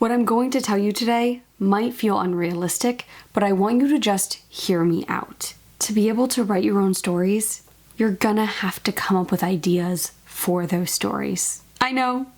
What I'm going to tell you today might feel unrealistic, but I want you to just hear me out. To be able to write your own stories, you're gonna have to come up with ideas for those stories. I know.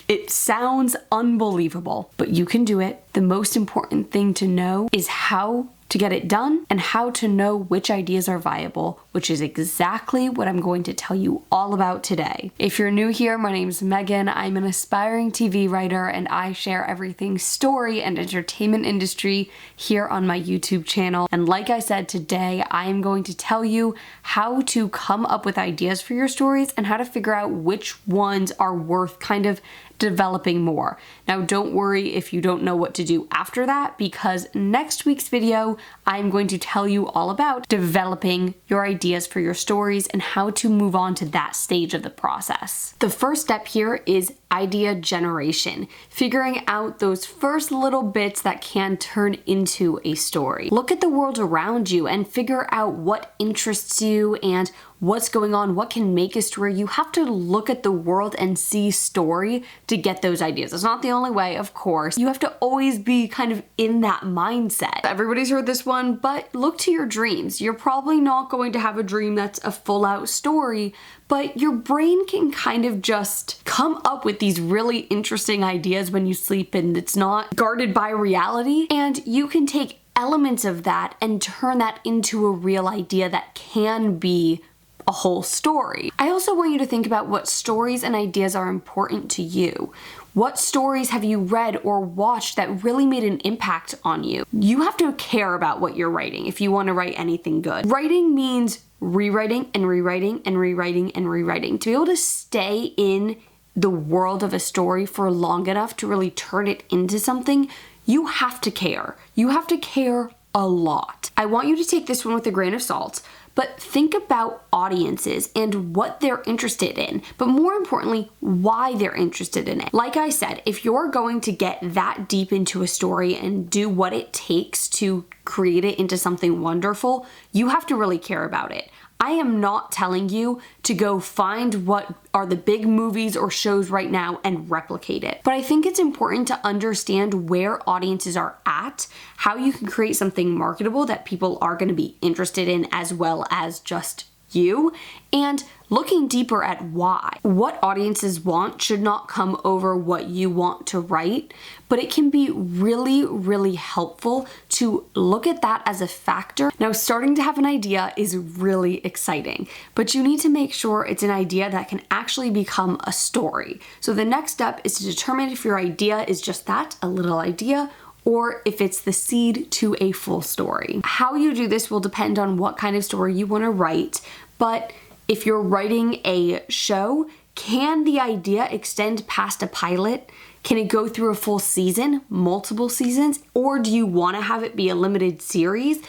It sounds unbelievable, but you can do it. The most important thing to know is how to get it done and how to know which ideas are viable, which is exactly what I'm going to tell you all about today. If you're new here, my name's Megan. I'm an aspiring TV writer and I share everything story and entertainment industry here on my YouTube channel. And like I said, today I am going to tell you how to come up with ideas for your stories and how to figure out which ones are worth kind of developing more. Now, don't worry if you don't know what to do after that, because next week's video, I'm going to tell you all about developing your ideas for your stories and how to move on to that stage of the process. The first step here is idea generation, figuring out those first little bits that can turn into a story. Look at the world around you and figure out what interests you and what's going on, what can make a story. You have to look at the world and see story to get those ideas. It's not the only way, of course. You have to always be kind of in that mindset. Everybody's heard this one, but look to your dreams. You're probably not going to have a dream that's a full-out story, but your brain can kind of just come up with these really interesting ideas when you sleep and it's not guarded by reality, and you can take elements of that and turn that into a real idea that can be a whole story. I also want you to think about what stories and ideas are important to you. What stories have you read or watched that really made an impact on you? You have to care about what you're writing if you want to write anything good. Writing means rewriting and rewriting and rewriting and rewriting. To be able to stay in the world of a story for long enough to really turn it into something, you have to care. You have to care a lot. I want you to take this one with a grain of salt, but think about audiences and what they're interested in, but more importantly, why they're interested in it. Like I said, if you're going to get that deep into a story and do what it takes to create it into something wonderful, you have to really care about it. I am not telling you to go find what are the big movies or shows right now and replicate it. But I think it's important to understand where audiences are at, how you can create something marketable that people are going to be interested in as well as just you, and looking deeper at why. What audiences want should not come over what you want to write, but it can be really, really helpful to look at that as a factor. Now, starting to have an idea is really exciting, but you need to make sure it's an idea that can actually become a story. So the next step is to determine if your idea is just that, a little idea, or if it's the seed to a full story. How you do this will depend on what kind of story you want to write, but if you're writing a show, can the idea extend past a pilot? Can it go through a full season, multiple seasons, or do you want to have it be a limited series?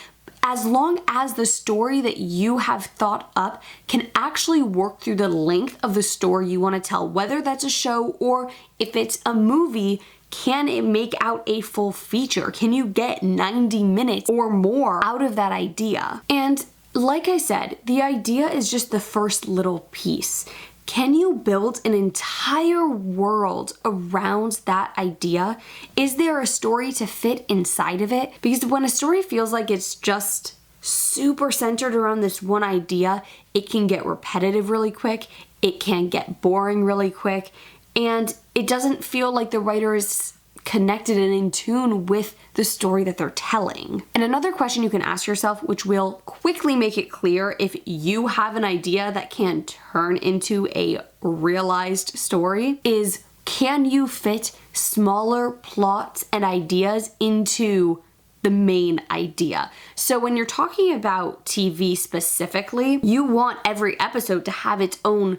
As long as the story that you have thought up can actually work through the length of the story you want to tell, whether that's a show or if it's a movie, can it make out a full feature? Can you get 90 minutes or more out of that idea? And like I said, the idea is just the first little piece. Can you build an entire world around that idea? Is there a story to fit inside of it? Because when a story feels like it's just super centered around this one idea, it can get repetitive really quick, it can get boring really quick, and it doesn't feel like the writer is connected and in tune with the story that they're telling. And another question you can ask yourself, which will quickly make it clear if you have an idea that can turn into a realized story, is can you fit smaller plots and ideas into the main idea? So when you're talking about TV specifically, you want every episode to have its own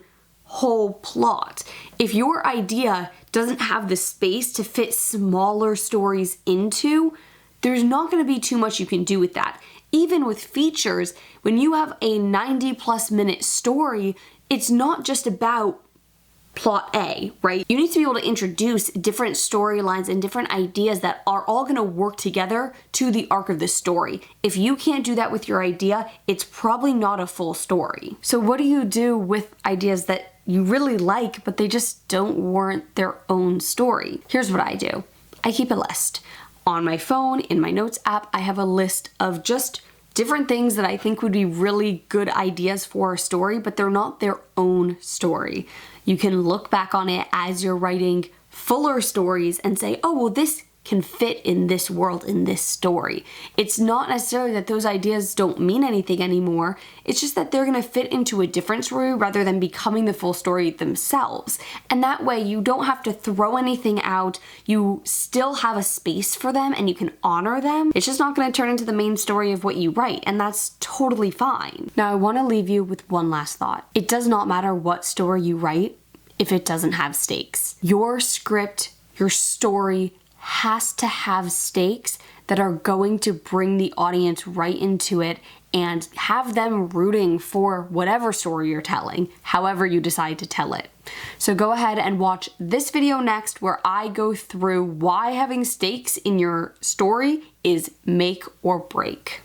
whole plot. If your idea doesn't have the space to fit smaller stories into, there's not going to be too much you can do with that. Even with features, when you have a 90+ minute story, it's not just about plot A, right? You need to be able to introduce different storylines and different ideas that are all going to work together to the arc of the story. If you can't do that with your idea, it's probably not a full story. So what do you do with ideas that you really like, but they just don't warrant their own story. Here's what I do. I keep a list. On my phone, in my notes app, I have a list of just different things that I think would be really good ideas for a story, but they're not their own story. You can look back on it as you're writing fuller stories and say, oh, well, this can fit in this world, in this story. It's not necessarily that those ideas don't mean anything anymore. It's just that they're going to fit into a different story rather than becoming the full story themselves. And that way you don't have to throw anything out. You still have a space for them and you can honor them. It's just not going to turn into the main story of what you write, and that's totally fine. Now I want to leave you with one last thought. It does not matter what story you write if it doesn't have stakes. Your script, your story, has to have stakes that are going to bring the audience right into it and have them rooting for whatever story you're telling, however you decide to tell it. So go ahead and watch this video next where I go through why having stakes in your story is make or break.